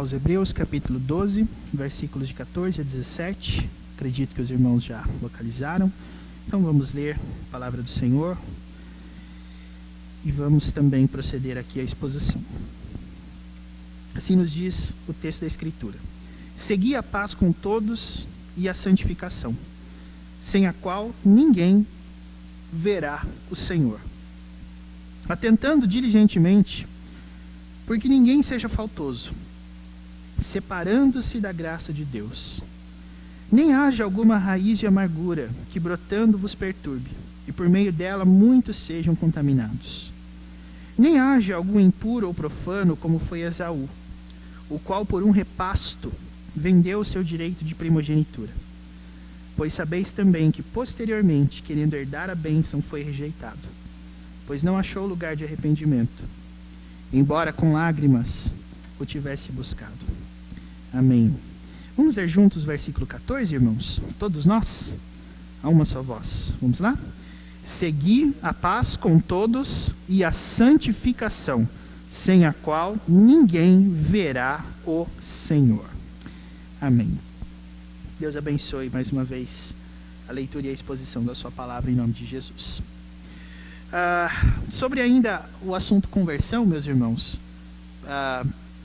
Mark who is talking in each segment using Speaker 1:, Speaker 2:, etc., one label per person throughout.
Speaker 1: aos Hebreus, capítulo 12, versículos de 14 a 17. Acredito que os irmãos já localizaram. Então vamos ler a palavra do Senhor e vamos também proceder aqui à exposição. Assim nos diz o texto da Escritura: segui a paz com todos e a santificação, sem a qual ninguém verá o Senhor, atentando diligentemente, porque ninguém seja faltoso, separando-se da graça de Deus. Nem haja alguma raiz de amargura que brotando vos perturbe, e por meio dela muitos sejam contaminados. Nem haja algum impuro ou profano, como foi Esaú, o qual por um repasto vendeu o seu direito de primogenitura. Pois sabeis também que posteriormente, querendo herdar a bênção, foi rejeitado, pois não achou lugar de arrependimento, embora com lágrimas o tivesse buscado. Amém. Vamos ler juntos o versículo 14, irmãos? Todos nós? A uma só voz. Vamos lá? Segui a paz com todos e a santificação, sem a qual ninguém verá o Senhor. Amém. Deus abençoe mais uma vez a leitura e a exposição da sua palavra em nome de Jesus. Sobre ainda o assunto conversão, meus irmãos,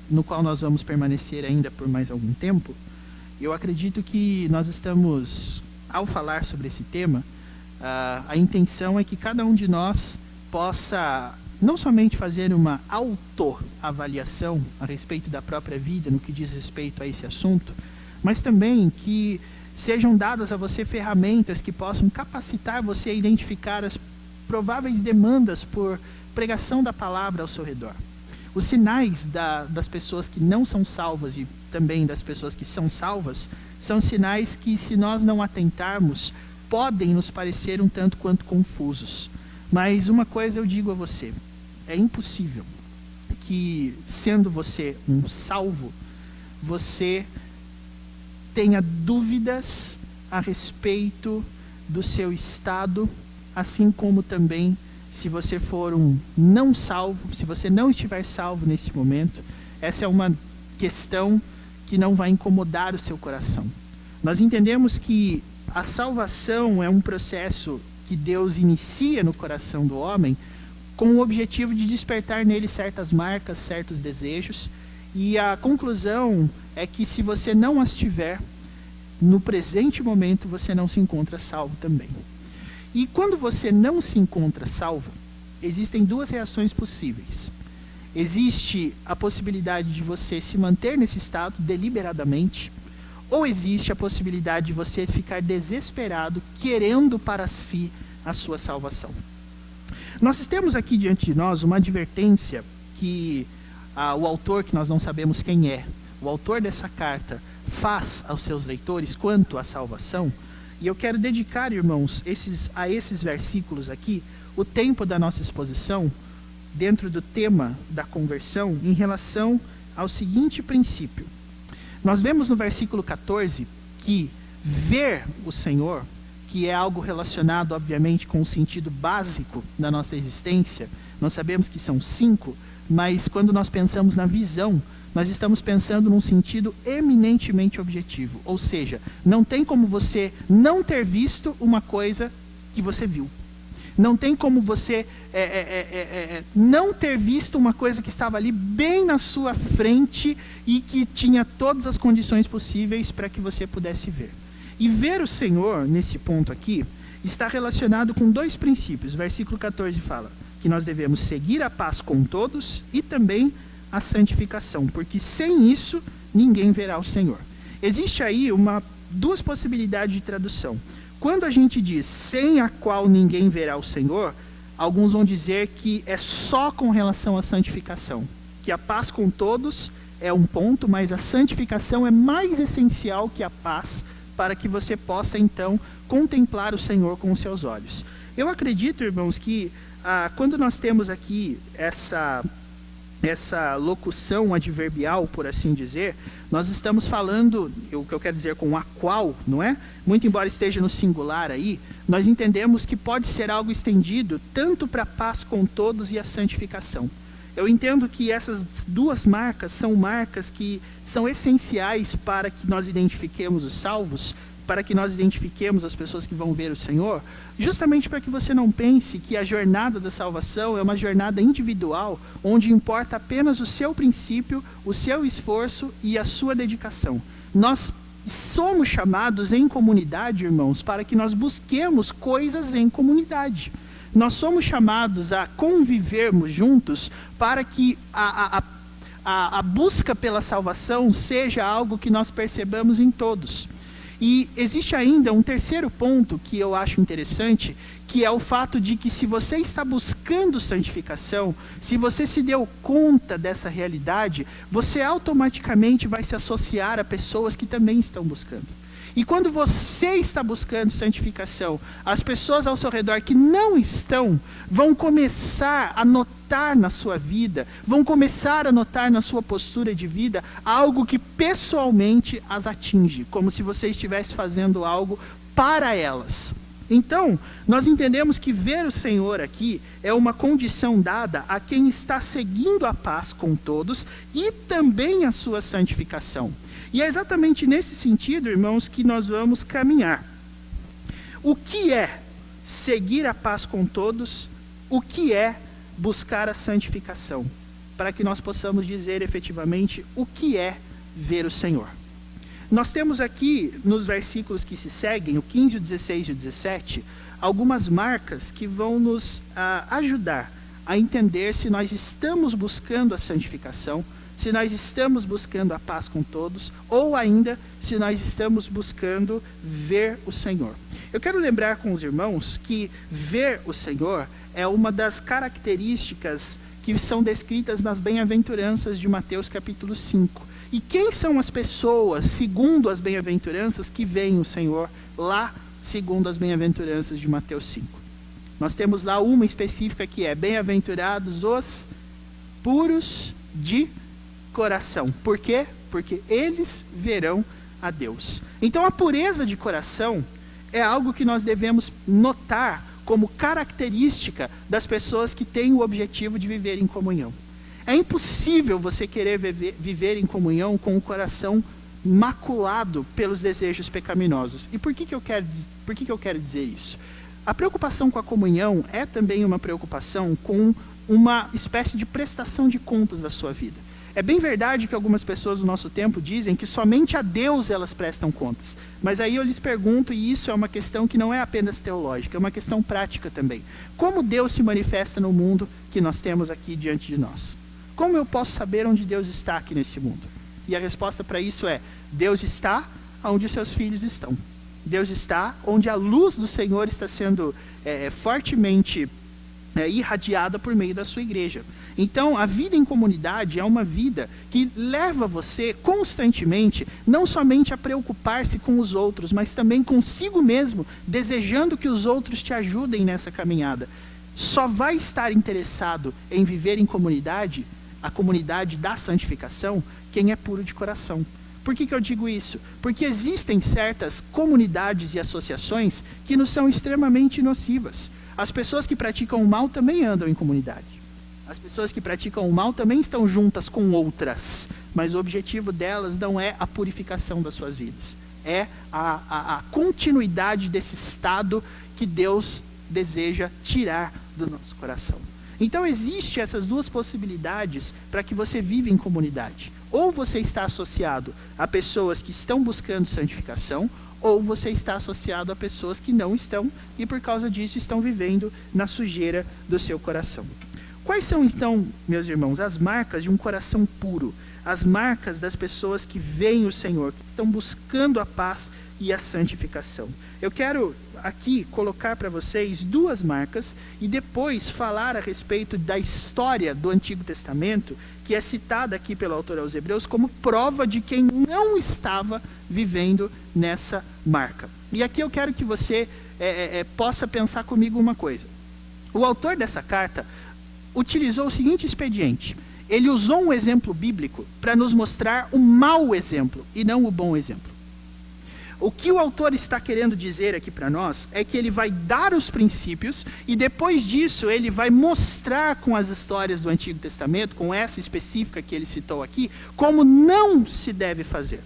Speaker 1: no qual nós vamos permanecer ainda por mais algum tempo, eu acredito que nós estamos, ao falar sobre esse tema, a intenção é que cada um de nós possa não somente fazer uma autoavaliação a respeito da própria vida, no que diz respeito a esse assunto, mas também que sejam dadas a você ferramentas que possam capacitar você a identificar as prováveis demandas por pregação da palavra ao seu redor. Os sinais das pessoas que não são salvas e também das pessoas que são salvas são sinais que, se nós não atentarmos, podem nos parecer um tanto quanto confusos. Mas uma coisa eu digo a você: é impossível que, sendo você um salvo, você tenha dúvidas a respeito do seu estado, assim como também se você for um não salvo, se você não estiver salvo nesse momento, essa é uma questão que não vai incomodar o seu coração. Nós entendemos que a salvação é um processo que Deus inicia no coração do homem com o objetivo de despertar nele certas marcas, certos desejos, e a conclusão é que se você não as tiver, no presente momento você não se encontra salvo também. E quando você não se encontra salvo, existem duas reações possíveis. Existe a possibilidade de você se manter nesse estado deliberadamente, ou existe a possibilidade de você ficar desesperado, querendo para si a sua salvação. Nós temos aqui diante de nós uma advertência que o autor, que nós não sabemos quem é, o autor dessa carta, faz aos seus leitores quanto à salvação. E eu quero dedicar, irmãos, a esses versículos aqui, o tempo da nossa exposição, dentro do tema da conversão, em relação ao seguinte princípio. Nós vemos no versículo 14 que ver o Senhor, que é algo relacionado, obviamente, com o sentido básico da nossa existência, nós sabemos que são 5, mas quando nós pensamos na visão, nós estamos pensando num sentido eminentemente objetivo. Ou seja, não tem como você não ter visto uma coisa que você viu. Não tem como você não ter visto uma coisa que estava ali bem na sua frente e que tinha todas as condições possíveis para que você pudesse ver. E ver o Senhor, nesse ponto aqui, está relacionado com dois princípios. O versículo 14 fala que nós devemos seguir a paz com todos e também a santificação, porque sem isso ninguém verá o Senhor. Existe aí duas possibilidades de tradução. Quando a gente diz sem a qual ninguém verá o Senhor, alguns vão dizer que é só com relação à santificação, que a paz com todos é um ponto, mas a santificação é mais essencial que a paz para que você possa então contemplar o Senhor com os seus olhos. Eu acredito, irmãos, que quando nós temos aqui essa locução adverbial, por assim dizer, nós estamos falando, o que eu quero dizer com a qual, não é? Muito embora esteja no singular aí, nós entendemos que pode ser algo estendido tanto para a paz com todos e a santificação. Eu entendo que essas duas marcas são marcas que são essenciais para que nós identifiquemos os salvos, para que nós identifiquemos as pessoas que vão ver o Senhor, justamente para que você não pense que a jornada da salvação é uma jornada individual, onde importa apenas o seu princípio, o seu esforço e a sua dedicação. Nós somos chamados em comunidade, irmãos, para que nós busquemos coisas em comunidade. Nós somos chamados a convivermos juntos para que a busca pela salvação seja algo que nós percebamos em todos. E existe ainda um terceiro ponto que eu acho interessante, que é o fato de que se você está buscando santificação, se você se deu conta dessa realidade, você automaticamente vai se associar a pessoas que também estão buscando. E quando você está buscando santificação, as pessoas ao seu redor que não estão, vão começar a notar na sua vida, vão começar a notar na sua postura de vida, algo que pessoalmente as atinge, como se você estivesse fazendo algo para elas. Então, nós entendemos que ver o Senhor aqui é uma condição dada a quem está seguindo a paz com todos e também a sua santificação. E é exatamente nesse sentido, irmãos, que nós vamos caminhar. O que é seguir a paz com todos? O que é buscar a santificação? Para que nós possamos dizer efetivamente o que é ver o Senhor. Nós temos aqui, nos versículos que se seguem, o 15, o 16 e o 17, algumas marcas que vão nos ajudar a entender se nós estamos buscando a santificação, se nós estamos buscando a paz com todos, ou ainda se nós estamos buscando ver o Senhor. Eu quero lembrar com os irmãos que ver o Senhor é uma das características que são descritas nas bem-aventuranças de Mateus capítulo 5. E quem são as pessoas, segundo as bem-aventuranças, que veem o Senhor lá, segundo as bem-aventuranças de Mateus 5? Nós temos lá uma específica que é: bem-aventurados os puros de coração. Por quê? Porque eles verão a Deus. Então a pureza de coração é algo que nós devemos notar como característica das pessoas que têm o objetivo de viver em comunhão. É impossível você querer viver em comunhão com o coração maculado pelos desejos pecaminosos. E por que eu quero dizer isso? A preocupação com a comunhão é também uma preocupação com uma espécie de prestação de contas da sua vida. É bem verdade que algumas pessoas do nosso tempo dizem que somente a Deus elas prestam contas. Mas aí eu lhes pergunto, e isso é uma questão que não é apenas teológica, é uma questão prática também. Como Deus se manifesta no mundo que nós temos aqui diante de nós? Como eu posso saber onde Deus está aqui nesse mundo? E a resposta para isso é: Deus está onde os seus filhos estão. Deus está onde a luz do Senhor está sendo fortemente irradiada por meio da sua igreja. Então, a vida em comunidade é uma vida que leva você constantemente, não somente a preocupar-se com os outros, mas também consigo mesmo, desejando que os outros te ajudem nessa caminhada. Só vai estar interessado em viver em comunidade, a comunidade da santificação, quem é puro de coração. Por que eu digo isso? Porque existem certas comunidades e associações que nos são extremamente nocivas. As pessoas que praticam o mal também andam em comunidade. As pessoas que praticam o mal também estão juntas com outras, mas o objetivo delas não é a purificação das suas vidas. É a continuidade desse estado que Deus deseja tirar do nosso coração. Então existem essas duas possibilidades para que você viva em comunidade. Ou você está associado a pessoas que estão buscando santificação, ou você está associado a pessoas que não estão e por causa disso estão vivendo na sujeira do seu coração. Quais são então, meus irmãos, as marcas de um coração puro? As marcas das pessoas que veem o Senhor, que estão buscando a paz e a santificação. Eu quero aqui colocar para vocês duas marcas e depois falar a respeito da história do Antigo Testamento, que é citada aqui pelo autor aos Hebreus como prova de quem não estava vivendo nessa marca. E aqui eu quero que você possa pensar comigo uma coisa. O autor dessa carta utilizou o seguinte expediente: ele usou um exemplo bíblico para nos mostrar o mau exemplo e não o bom exemplo. O que o autor está querendo dizer aqui para nós é que ele vai dar os princípios e depois disso ele vai mostrar com as histórias do Antigo Testamento, com essa específica que ele citou aqui, como não se deve fazer.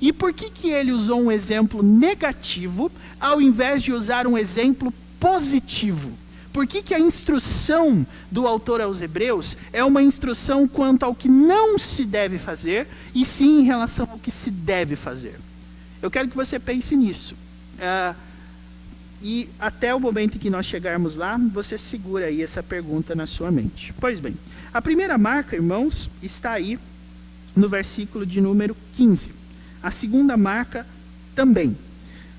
Speaker 1: E por que ele usou um exemplo negativo ao invés de usar um exemplo positivo? Por que a instrução do autor aos Hebreus é uma instrução quanto ao que não se deve fazer e sim em relação ao que se deve fazer? Eu quero que você pense nisso. E até o momento em que nós chegarmos lá, você segura aí essa pergunta na sua mente. Pois bem, a primeira marca, irmãos, está aí no versículo de número 15. A segunda marca também.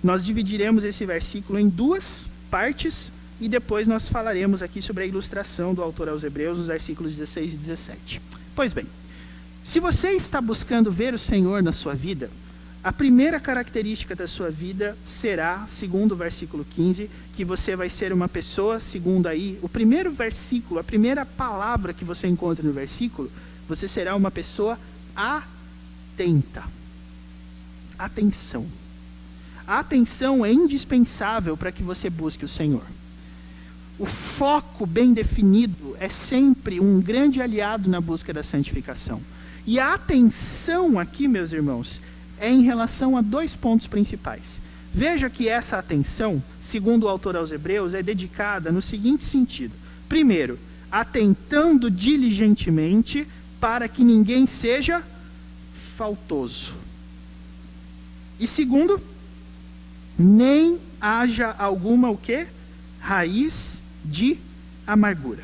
Speaker 1: Nós dividiremos esse versículo em duas partes e depois nós falaremos aqui sobre a ilustração do autor aos Hebreus, nos versículos 16 e 17. Pois bem, se você está buscando ver o Senhor na sua vida, a primeira característica da sua vida será, segundo o versículo 15, que você vai ser uma pessoa, segundo aí, o primeiro versículo, a primeira palavra que você encontra no versículo, você será uma pessoa atenta. Atenção. A atenção é indispensável para que você busque o Senhor. O foco bem definido é sempre um grande aliado na busca da santificação. E a atenção aqui, meus irmãos, é em relação a dois pontos principais. Veja que essa atenção, segundo o autor aos Hebreus, é dedicada no seguinte sentido. Primeiro, atentando diligentemente para que ninguém seja faltoso. E segundo, nem haja alguma o quê? Raiz de amargura.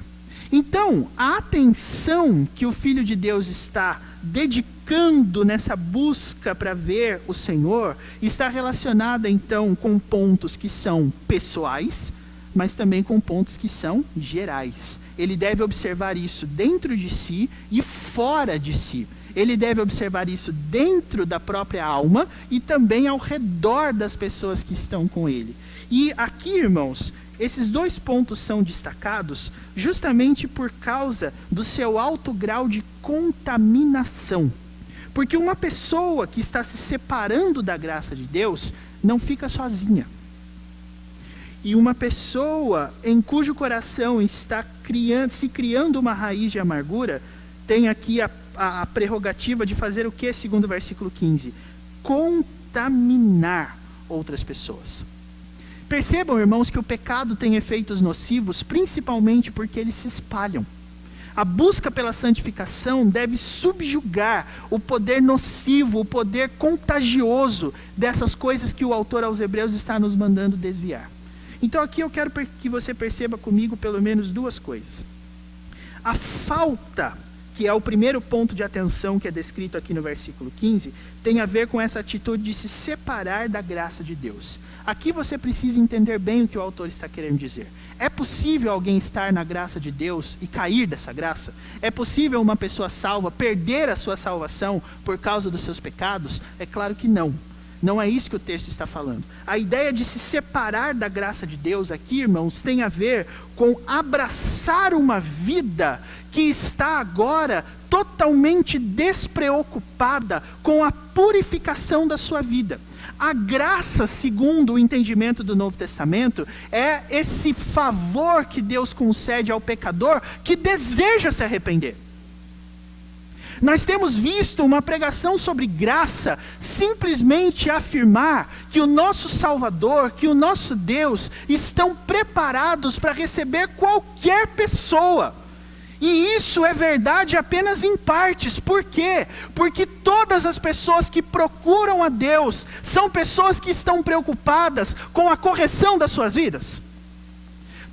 Speaker 1: Então, a atenção que o Filho de Deus está dedicando nessa busca para ver o Senhor, está relacionada então com pontos que são pessoais, mas também com pontos que são gerais. Ele deve observar isso dentro de si e fora de si. Ele deve observar isso dentro da própria alma e também ao redor das pessoas que estão com ele. E aqui, irmãos, esses dois pontos são destacados justamente por causa do seu alto grau de contaminação. Porque uma pessoa que está se separando da graça de Deus não fica sozinha. E uma pessoa em cujo coração está se criando uma raiz de amargura, tem aqui a prerrogativa de fazer o que, segundo o versículo 15? Contaminar outras pessoas. Percebam, irmãos, que o pecado tem efeitos nocivos, principalmente porque eles se espalham. A busca pela santificação deve subjugar o poder nocivo, o poder contagioso dessas coisas que o autor aos Hebreus está nos mandando desviar. Então aqui eu quero que você perceba comigo pelo menos duas coisas. A falta, que é o primeiro ponto de atenção que é descrito aqui no versículo 15, tem a ver com essa atitude de se separar da graça de Deus. Aqui você precisa entender bem o que o autor está querendo dizer. É possível alguém estar na graça de Deus e cair dessa graça? É possível uma pessoa salva perder a sua salvação por causa dos seus pecados? É claro que não. Não é isso que o texto está falando. A ideia de se separar da graça de Deus aqui, irmãos, tem a ver com abraçar uma vida que está agora totalmente despreocupada com a purificação da sua vida. A graça, segundo o entendimento do Novo Testamento, é esse favor que Deus concede ao pecador que deseja se arrepender. Nós temos visto uma pregação sobre graça simplesmente afirmar que o nosso Salvador, que o nosso Deus estão preparados para receber qualquer pessoa. E isso é verdade apenas em partes. Por quê? Porque todas as pessoas que procuram a Deus são pessoas que estão preocupadas com a correção das suas vidas.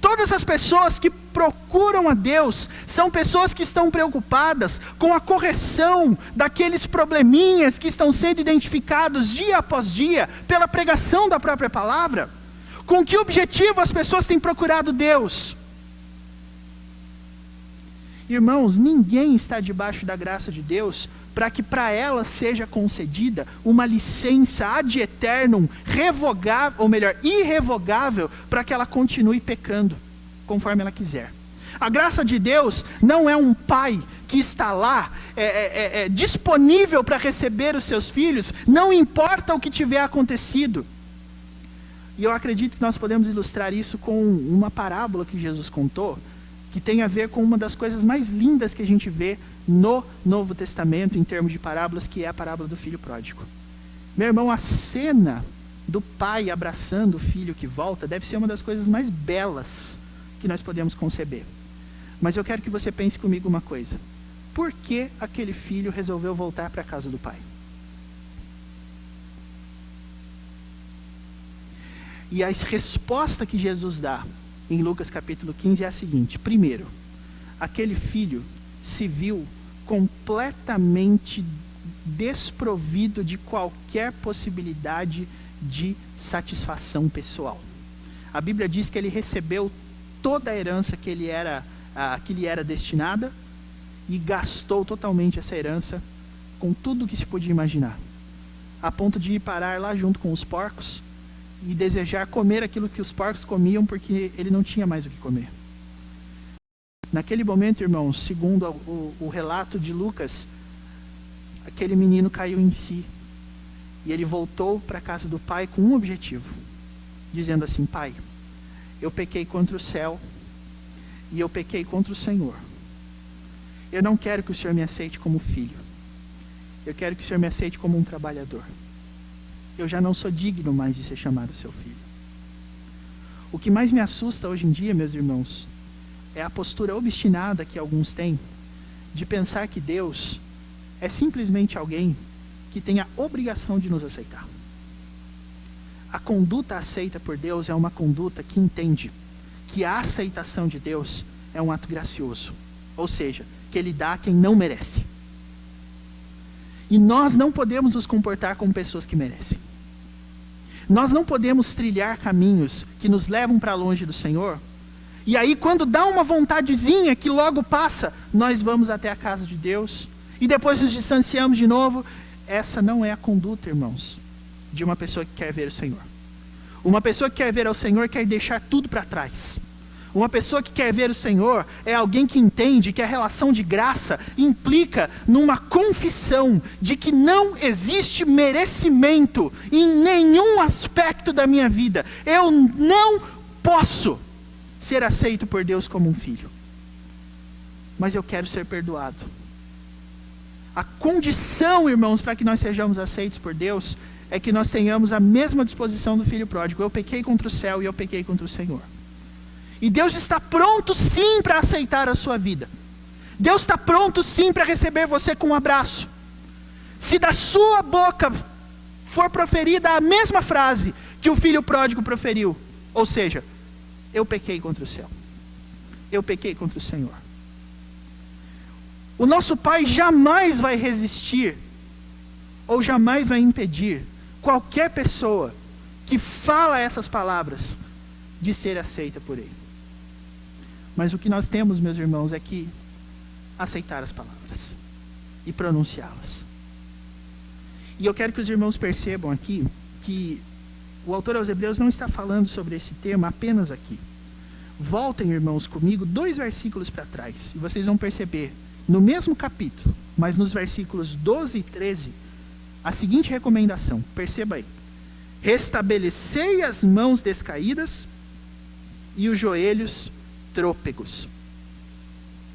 Speaker 1: Todas as pessoas que procuram a Deus são pessoas que estão preocupadas com a correção daqueles probleminhas que estão sendo identificados dia após dia pela pregação da própria palavra. Com que objetivo as pessoas têm procurado Deus? Irmãos, ninguém está debaixo da graça de Deus para que para ela seja concedida uma licença ad eternum, revogável, ou melhor, irrevogável, para que ela continue pecando, conforme ela quiser. A graça de Deus não é um pai que está lá, disponível para receber os seus filhos, não importa o que tiver acontecido. E eu acredito que nós podemos ilustrar isso com uma parábola que Jesus contou, que tem a ver com uma das coisas mais lindas que a gente vê no Novo Testamento, em termos de parábolas, que é a parábola do filho pródigo. Meu irmão, a cena do pai abraçando o filho que volta deve ser uma das coisas mais belas que nós podemos conceber. Mas eu quero que você pense comigo uma coisa. Por que aquele filho resolveu voltar para a casa do pai? E a resposta que Jesus dá em Lucas capítulo 15 é a seguinte: primeiro, aquele filho se viu completamente desprovido de qualquer possibilidade de satisfação pessoal. A Bíblia diz que ele recebeu toda a herança que lhe era destinada e gastou totalmente essa herança com tudo o que se podia imaginar, a ponto de ir parar lá junto com os porcos e desejar comer aquilo que os porcos comiam, porque ele não tinha mais o que comer. Naquele momento, irmãos, segundo o relato de Lucas, aquele menino caiu em si, e ele voltou para a casa do pai com um objetivo, dizendo assim: pai, eu pequei contra o céu, e eu pequei contra o Senhor. Eu não quero que o Senhor me aceite como filho, eu quero que o Senhor me aceite como um trabalhador. Eu já não sou digno mais de ser chamado seu filho. O que mais me assusta hoje em dia, meus irmãos, é a postura obstinada que alguns têm de pensar que Deus é simplesmente alguém que tem a obrigação de nos aceitar. A conduta aceita por Deus é uma conduta que entende que a aceitação de Deus é um ato gracioso, ou seja, que Ele dá a quem não merece. E nós não podemos nos comportar como pessoas que merecem. Nós não podemos trilhar caminhos que nos levam para longe do Senhor, e aí quando dá uma vontadezinha que logo passa, nós vamos até a casa de Deus, e depois nos distanciamos de novo. Essa não é a conduta, irmãos, de uma pessoa que quer ver o Senhor. Uma pessoa que quer ver ao Senhor quer deixar tudo para trás. Uma pessoa que quer ver o Senhor é alguém que entende que a relação de graça implica numa confissão de que não existe merecimento em nenhum aspecto da minha vida. Eu não posso ser aceito por Deus como um filho, mas eu quero ser perdoado. A condição, irmãos, para que nós sejamos aceitos por Deus é que nós tenhamos a mesma disposição do filho pródigo. Eu pequei contra o céu e eu pequei contra o Senhor. E Deus está pronto sim para aceitar a sua vida. Deus está pronto sim para receber você com um abraço. Se da sua boca for proferida a mesma frase que o filho pródigo proferiu, ou seja, eu pequei contra o céu, eu pequei contra o Senhor, o nosso Pai jamais vai resistir ou jamais vai impedir qualquer pessoa que fala essas palavras de ser aceita por Ele. Mas o que nós temos, meus irmãos, é que aceitar as palavras e pronunciá-las. E eu quero que os irmãos percebam aqui que o autor aos Hebreus não está falando sobre esse tema apenas aqui. Voltem, irmãos, comigo 2 versículos para trás, e vocês vão perceber, no mesmo capítulo, mas nos versículos 12 e 13, a seguinte recomendação. Perceba aí: restabelecei as mãos descaídas e os joelhos trôpegos.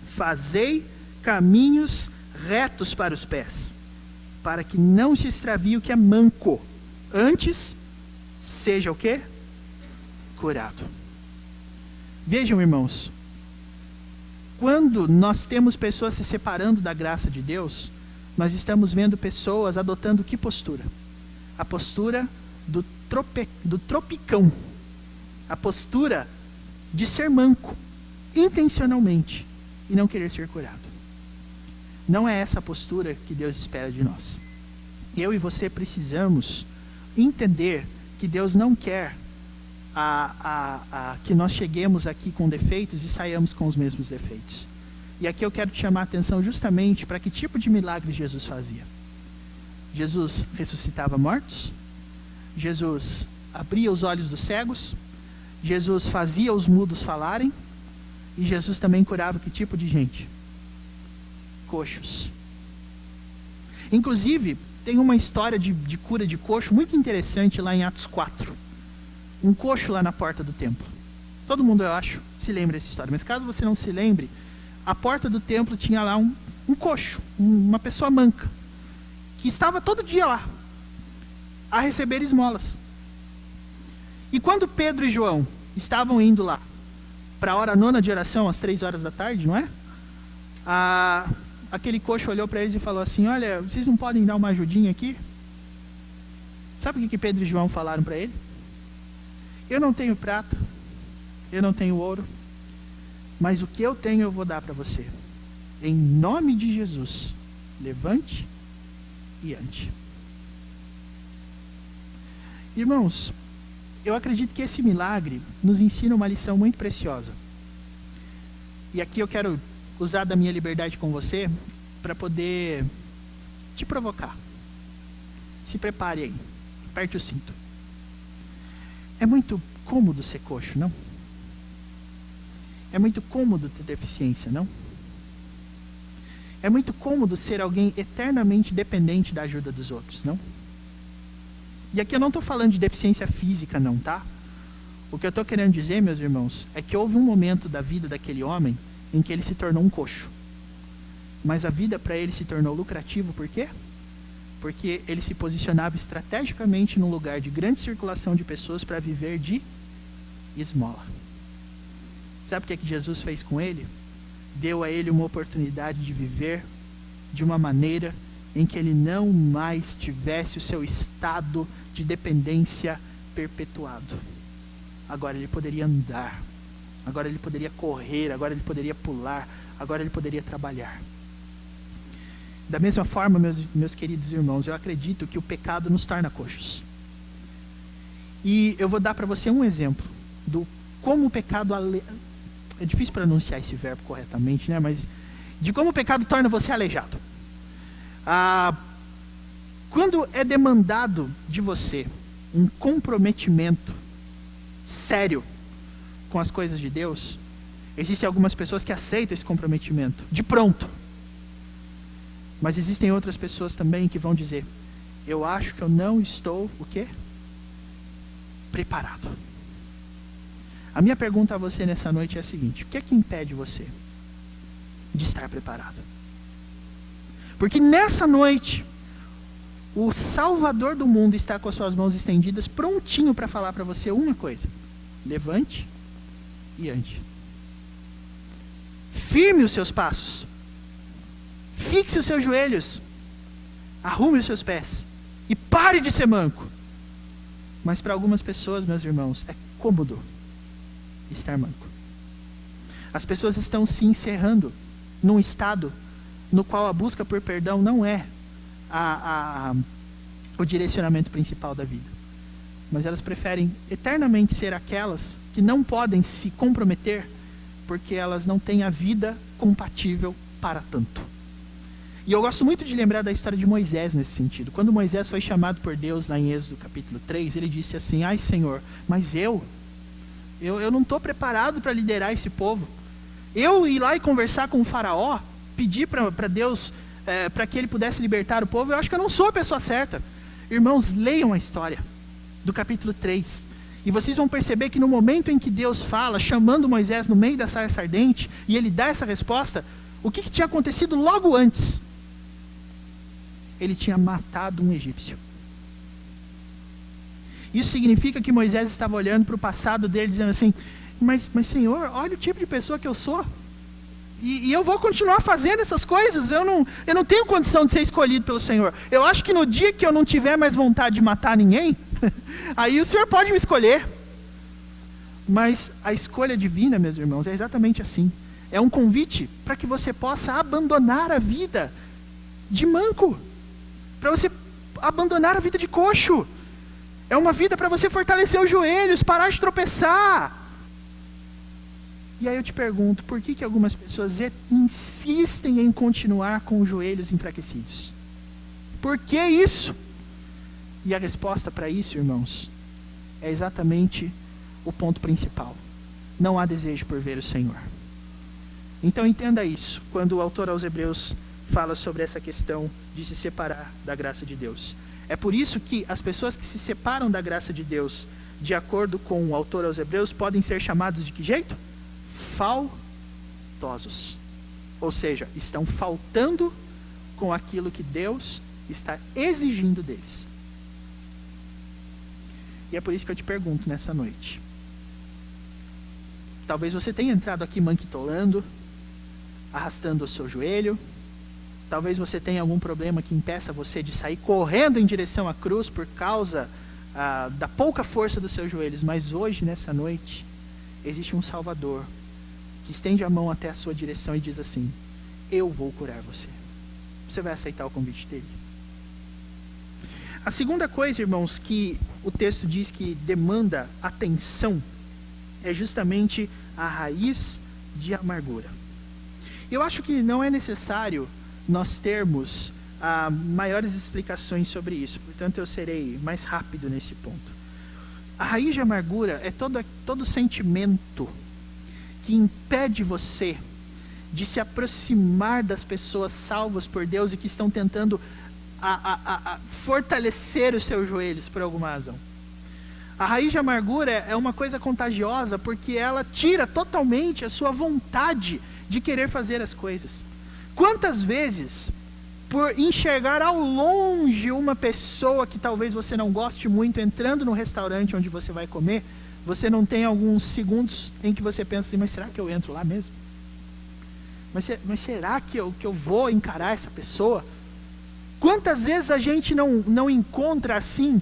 Speaker 1: Fazei caminhos retos para os pés, para que não se extravie o que é manco, antes seja o quê? Curado. Vejam, irmãos, quando nós temos pessoas se separando da graça de Deus, nós estamos vendo pessoas adotando que postura? A postura do tropicão, a postura de ser manco, intencionalmente, e não querer ser curado. Não é essa a postura que Deus espera de nós. Eu e você precisamos entender que Deus não quer que nós cheguemos aqui com defeitos e saiamos com os mesmos defeitos. E aqui eu quero te chamar a atenção justamente para que tipo de milagre Jesus fazia. Jesus ressuscitava mortos, Jesus abria os olhos dos cegos, Jesus fazia os mudos falarem, e Jesus também curava que tipo de gente? coxos. Inclusive, tem uma história de cura de coxo muito interessante lá em Atos 4. Um coxo lá na porta do templo. Todo mundo, eu acho, se lembra dessa história. Mas caso você não se lembre, a porta do templo tinha lá um coxo, uma pessoa manca, que estava todo dia lá, a receber esmolas. E quando Pedro e João estavam indo lá, para a hora nona de oração, às 3 horas da tarde, não é? Aquele coxo olhou para eles e falou assim: olha, vocês não podem dar uma ajudinha aqui? Sabe o que Pedro e João falaram para ele? Eu não tenho prata, eu não tenho ouro, mas o que eu tenho eu vou dar para você. Em nome de Jesus, levante e ande. Irmãos, eu acredito que esse milagre nos ensina uma lição muito preciosa. E aqui eu quero usar da minha liberdade com você para poder te provocar. Se prepare aí, aperte o cinto. É muito cômodo ser coxo, não? É muito cômodo ter deficiência, não? É muito cômodo ser alguém eternamente dependente da ajuda dos outros, não? E aqui eu não estou falando de deficiência física, não, tá? O que eu estou querendo dizer, meus irmãos, é que houve um momento da vida daquele homem em que ele se tornou um coxo. Mas a vida para ele se tornou lucrativa, por quê? Porque ele se posicionava estrategicamente num lugar de grande circulação de pessoas para viver de esmola. Sabe o que Jesus fez com ele? Deu a ele uma oportunidade de viver de uma maneira em que ele não mais tivesse o seu estado de dependência perpetuado. Agora ele poderia andar, agora ele poderia correr, agora ele poderia pular, agora ele poderia trabalhar. Da mesma forma, meus queridos irmãos, eu acredito que o pecado nos torna coxos. E eu vou dar para você um exemplo do como o pecado... É difícil pronunciar esse verbo corretamente, né? Mas de como o pecado torna você aleijado. Quando é demandado de você um comprometimento sério com as coisas de Deus, existem algumas pessoas que aceitam esse comprometimento de pronto. Mas existem outras pessoas também que vão dizer: eu acho que eu não estou, o quê? Preparado. A minha pergunta a você nessa noite é a seguinte: o que é que impede você de estar preparado? Porque nessa noite, o Salvador do mundo está com as suas mãos estendidas, prontinho para falar para você uma coisa: levante e ande. Firme os seus passos. Fixe os seus joelhos. Arrume os seus pés. E pare de ser manco. Mas para algumas pessoas, meus irmãos, é cômodo estar manco. As pessoas estão se encerrando num estado no qual a busca por perdão não é o direcionamento principal da vida. Mas elas preferem eternamente ser aquelas que não podem se comprometer porque elas não têm a vida compatível para tanto. E eu gosto muito de lembrar da história de Moisés nesse sentido. Quando Moisés foi chamado por Deus lá em Êxodo capítulo 3, ele disse assim: ai Senhor, mas eu não estou preparado para liderar esse povo. Eu ir lá e conversar com o faraó, pedir para Deus, para que ele pudesse libertar o povo, eu acho que eu não sou a pessoa certa. Irmãos, leiam a história do capítulo 3. E vocês vão perceber que no momento em que Deus fala, chamando Moisés no meio da sarça ardente, e ele dá essa resposta, o que tinha acontecido logo antes? Ele tinha matado um egípcio. Isso significa que Moisés estava olhando para o passado dele, dizendo assim: mas Senhor, olha o tipo de pessoa que eu sou. E eu vou continuar fazendo essas coisas. Eu não tenho condição de ser escolhido pelo Senhor. Eu acho que no dia que eu não tiver mais vontade de matar ninguém, aí o Senhor pode me escolher. Mas a escolha divina, meus irmãos, é exatamente assim. É um convite para que você possa abandonar a vida de manco. Para você abandonar a vida de coxo. É uma vida para você fortalecer os joelhos, parar de tropeçar. E aí eu te pergunto, por que algumas pessoas insistem em continuar com os joelhos enfraquecidos? Por que isso? E a resposta para isso, irmãos, é exatamente o ponto principal. Não há desejo por ver o Senhor. Então entenda isso, quando o autor aos Hebreus fala sobre essa questão de se separar da graça de Deus. É por isso que as pessoas que se separam da graça de Deus, de acordo com o autor aos Hebreus, podem ser chamados de que jeito? Faltosos. Ou seja, estão faltando com aquilo que Deus está exigindo deles. E é por isso que eu te pergunto nessa noite. Talvez você tenha entrado aqui manquitolando, arrastando o seu joelho. Talvez você tenha algum problema que impeça você de sair correndo em direção à cruz por causa da pouca força dos seus joelhos. Mas hoje, nessa noite, existe um Salvador que estende a mão até a sua direção e diz assim: eu vou curar você. Você vai aceitar o convite dele? A segunda coisa, irmãos, que o texto diz que demanda atenção é justamente a raiz de amargura. Eu acho que não é necessário nós termos maiores explicações sobre isso, portanto eu serei mais rápido nesse ponto. A raiz de amargura é todo sentimento que impede você de se aproximar das pessoas salvas por Deus e que estão tentando fortalecer os seus joelhos por alguma razão. A raiz de amargura é uma coisa contagiosa porque ela tira totalmente a sua vontade de querer fazer as coisas. Quantas vezes, por enxergar ao longe uma pessoa que talvez você não goste muito entrando no restaurante onde você vai comer, você não tem alguns segundos em que você pensa assim: mas será que eu entro lá mesmo? Mas será que eu vou encarar essa pessoa? Quantas vezes a gente não encontra assim,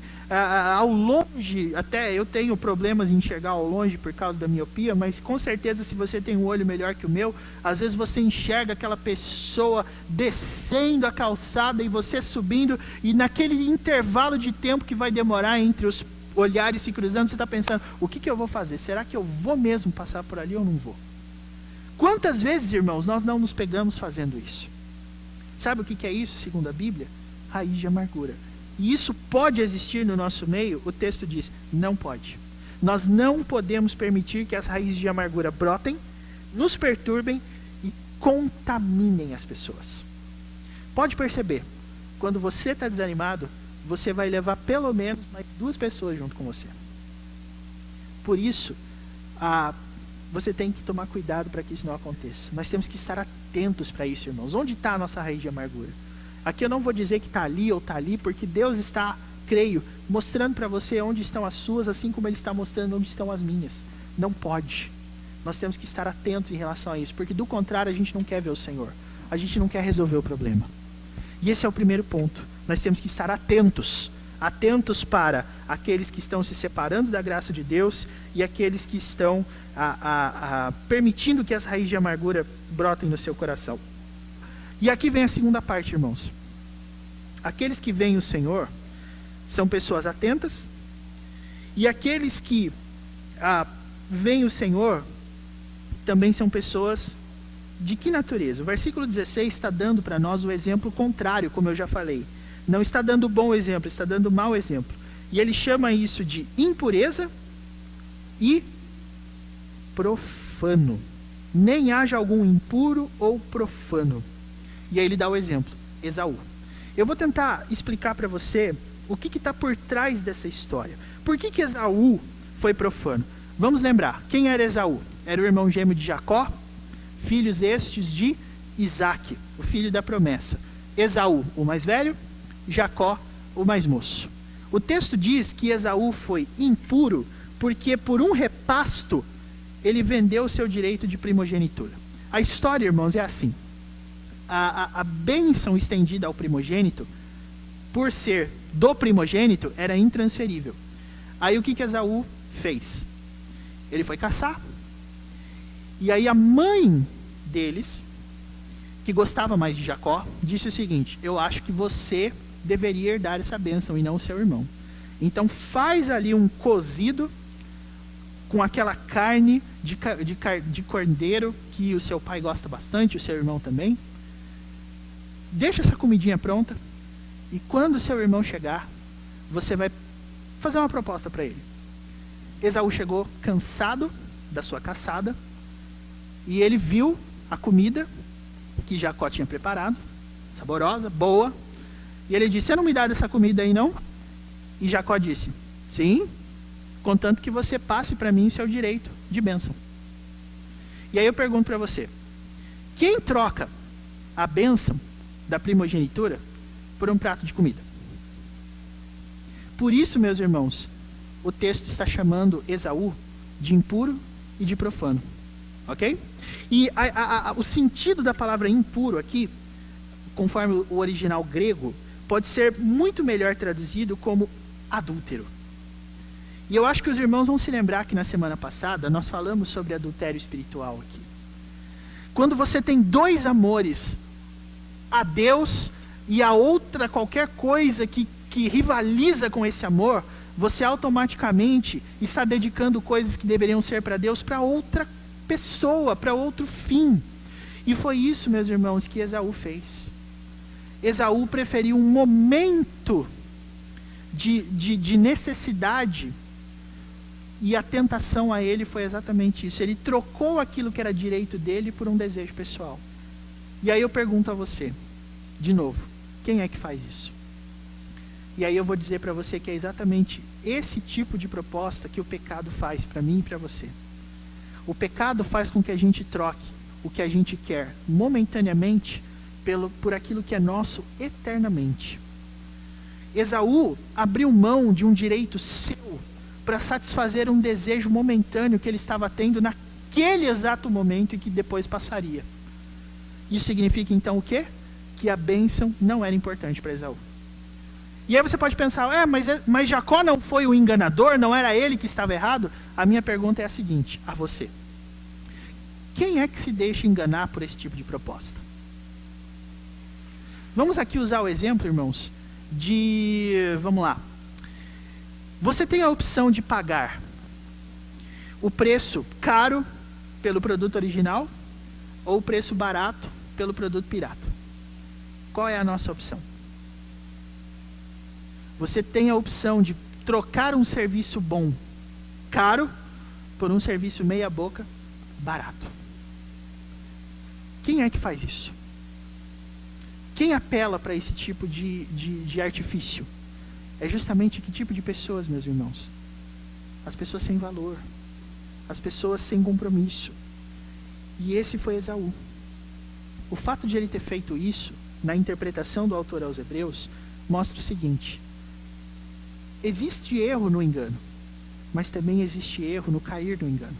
Speaker 1: ao longe? Até eu tenho problemas em enxergar ao longe por causa da miopia, mas com certeza se você tem um olho melhor que o meu, às vezes você enxerga aquela pessoa descendo a calçada e você subindo, e naquele intervalo de tempo que vai demorar entre os olhares se cruzando, você está pensando: o que eu vou fazer? Será que eu vou mesmo passar por ali ou não vou? Quantas vezes, irmãos, nós não nos pegamos fazendo isso? Sabe o que é isso, segundo a Bíblia? Raiz de amargura. E isso pode existir no nosso meio? O texto diz: não pode. Nós não podemos permitir que as raízes de amargura brotem, nos perturbem e contaminem as pessoas. Pode perceber, quando você está desanimado, você vai levar pelo menos mais 2 pessoas junto com você. Por isso, você tem que tomar cuidado para que isso não aconteça. Nós temos que estar atentos para isso, irmãos. Onde está a nossa raiz de amargura? Aqui eu não vou dizer que está ali ou está ali, porque Deus está, creio, mostrando para você onde estão as suas, assim como Ele está mostrando onde estão as minhas. Não pode. Nós temos que estar atentos em relação a isso, porque do contrário a gente não quer ver o Senhor. A gente não quer resolver o problema. E esse é o primeiro ponto. Nós temos que estar atentos. Atentos para aqueles que estão se separando da graça de Deus e aqueles que estão permitindo que as raízes de amargura brotem no seu coração. E aqui vem a segunda parte, irmãos. Aqueles que veem o Senhor são pessoas atentas, e aqueles que veem o Senhor também são pessoas de que natureza? O versículo 16 está dando para nós o exemplo contrário, como eu já falei. Não está dando bom exemplo, está dando mau exemplo. E ele chama isso de impureza e profano. Nem haja algum impuro ou profano. E aí ele dá o exemplo, Esaú. Eu vou tentar explicar para você o que está por trás dessa história. Por que Esaú foi profano? Vamos lembrar, quem era Esaú? Era o irmão gêmeo de Jacó, filhos estes de Isaque, o filho da promessa. Esaú, o mais velho, Jacó, o mais moço. O texto diz que Esaú foi impuro porque por um repasto ele vendeu o seu direito de primogenitura. A história, irmãos, é assim. A bênção estendida ao primogênito, por ser do primogênito, era intransferível. Aí o que Esaú fez? Ele foi caçar. E aí a mãe deles, que gostava mais de Jacó, disse o seguinte: eu acho que você deveria herdar essa bênção e não o seu irmão. Então faz ali um cozido com aquela carne de cordeiro que o seu pai gosta bastante, o seu irmão também. Deixa essa comidinha pronta, e quando o seu irmão chegar, você vai fazer uma proposta para ele. Esaú chegou cansado da sua caçada, e ele viu a comida que Jacó tinha preparado, saborosa, boa. E ele disse, você não me dá dessa comida aí não? E Jacó disse, sim, contanto que você passe para mim o seu direito de bênção. E aí eu pergunto para você, quem troca a bênção da primogenitura por um prato de comida? Por isso, meus irmãos, o texto está chamando Esaú de impuro e de profano. Ok? E o sentido da palavra impuro aqui, conforme o original grego, pode ser muito melhor traduzido como adúltero. E eu acho que os irmãos vão se lembrar que na semana passada nós falamos sobre adultério espiritual aqui. Quando você tem dois amores, a Deus e a outra qualquer coisa que rivaliza com esse amor, você automaticamente está dedicando coisas que deveriam ser para Deus para outra pessoa, para outro fim. E foi isso, meus irmãos, que Esaú fez. Esaú preferiu um momento de necessidade, e a tentação a ele foi exatamente isso. Ele trocou aquilo que era direito dele por um desejo pessoal. E aí eu pergunto a você, de novo, quem é que faz isso? E aí eu vou dizer para você que é exatamente esse tipo de proposta que o pecado faz para mim e para você. O pecado faz com que a gente troque o que a gente quer momentaneamente por aquilo que é nosso eternamente. Esaú abriu mão de um direito seu para satisfazer um desejo momentâneo que ele estava tendo naquele exato momento e que depois passaria. Isso significa então o quê? Que a bênção não era importante para Esaú. E aí você pode pensar, mas Jacó não foi o enganador, não era ele que estava errado? A minha pergunta é a seguinte, a você. Quem é que se deixa enganar por esse tipo de proposta? Vamos aqui usar o exemplo, irmãos, vamos lá. Você tem a opção de pagar o preço caro pelo produto original ou o preço barato pelo produto pirata. Qual é a nossa opção? Você tem a opção de trocar um serviço bom, caro, por um serviço meia boca, barato. Quem é que faz isso? Quem apela para esse tipo de artifício? É justamente que tipo de pessoas, meus irmãos? As pessoas sem valor. As pessoas sem compromisso. E esse foi Esaú. O fato de ele ter feito isso, na interpretação do autor aos Hebreus, mostra o seguinte. Existe erro no engano, mas também existe erro no cair no engano.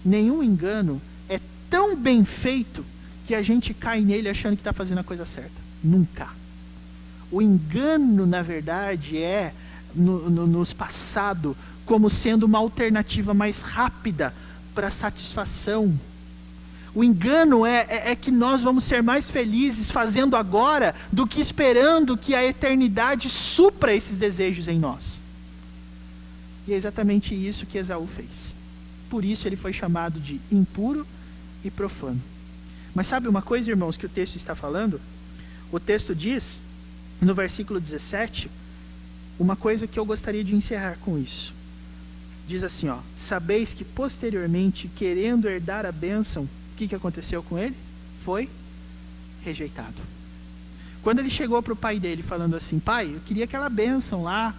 Speaker 1: Nenhum engano é tão bem feito que a gente cai nele achando que está fazendo a coisa certa. Nunca. O engano, na verdade, nos passado como sendo uma alternativa mais rápida para satisfação. O engano é que nós vamos ser mais felizes fazendo agora do que esperando que a eternidade supra esses desejos em nós. E é exatamente isso que Esaú fez. Por isso ele foi chamado de impuro e profano. Mas sabe uma coisa, irmãos, que o texto está falando? O texto diz, no versículo 17, uma coisa que eu gostaria de encerrar com isso. Diz assim, sabeis que posteriormente, querendo herdar a bênção, o que aconteceu com ele? Foi rejeitado. Quando ele chegou para o pai dele falando assim, pai, eu queria aquela bênção lá,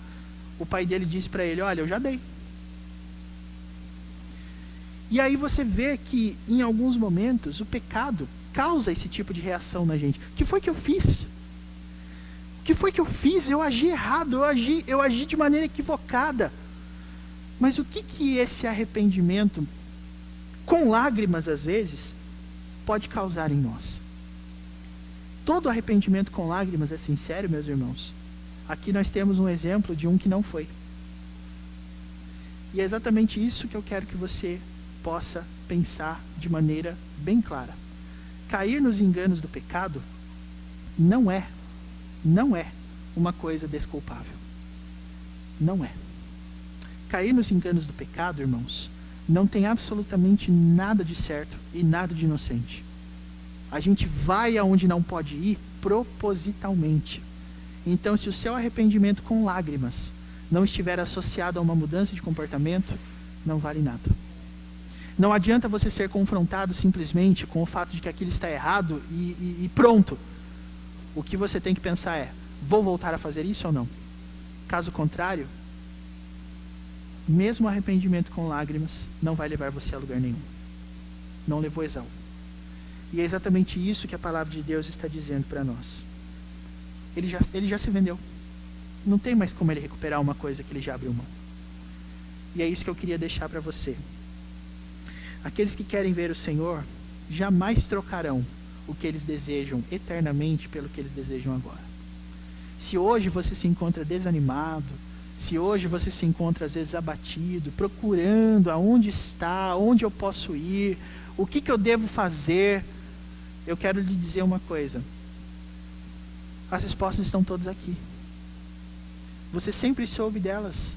Speaker 1: o pai dele disse para ele, olha, eu já dei. E aí você vê que em alguns momentos o pecado causa esse tipo de reação na gente. O que foi que eu fiz? O que foi que eu fiz? Eu agi errado, eu agi de maneira equivocada. Mas o que esse arrependimento, com lágrimas às vezes, pode causar em nós? Todo arrependimento com lágrimas é sincero, meus irmãos? Aqui nós temos um exemplo de um que não foi. E é exatamente isso que eu quero que você possa pensar de maneira bem clara. Cair nos enganos do pecado não é uma coisa desculpável. Não é. Cair nos enganos do pecado, irmãos, não tem absolutamente nada de certo e nada de inocente. A gente vai aonde não pode ir propositalmente. Então, se o seu arrependimento com lágrimas não estiver associado a uma mudança de comportamento, não vale nada. Não adianta você ser confrontado simplesmente com o fato de que aquilo está errado e pronto. O que você tem que pensar é: vou voltar a fazer isso ou não? Caso contrário, mesmo o arrependimento com lágrimas não vai levar você a lugar nenhum. Não levou Esaú. E é exatamente isso que a palavra de Deus está dizendo para nós. Ele já se vendeu. Não tem mais como ele recuperar uma coisa que ele já abriu mão. E é isso que eu queria deixar para você. Aqueles que querem ver o Senhor jamais trocarão o que eles desejam eternamente pelo que eles desejam agora. Se hoje você se encontra desanimado, se hoje você se encontra às vezes abatido, procurando aonde está, onde eu posso ir, o que eu devo fazer, eu quero lhe dizer uma coisa. As respostas estão todas aqui. Você sempre soube delas.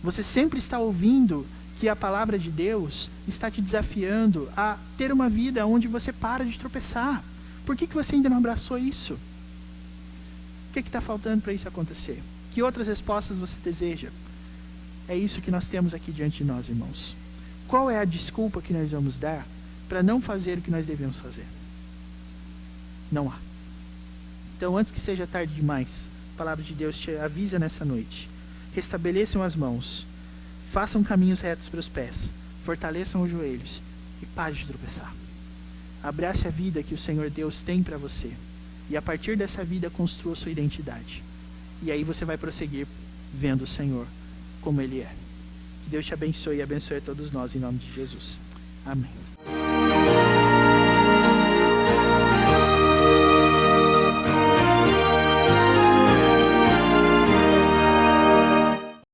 Speaker 1: Você sempre está ouvindo que a palavra de Deus está te desafiando a ter uma vida onde você para de tropeçar. Por que você ainda não abraçou isso? O que está faltando para isso acontecer? Que outras respostas você deseja? É isso que nós temos aqui diante de nós, irmãos. Qual é a desculpa que nós vamos dar para não fazer o que nós devemos fazer? Não há. Então, antes que seja tarde demais, a palavra de Deus te avisa nessa noite. Restabeleçam as mãos, façam caminhos retos para os pés, fortaleçam os joelhos e pare de tropeçar. Abrace a vida que o Senhor Deus tem para você. E a partir dessa vida construa sua identidade. E aí você vai prosseguir vendo o Senhor como Ele é. Que Deus te abençoe e abençoe a todos nós em nome de Jesus. Amém.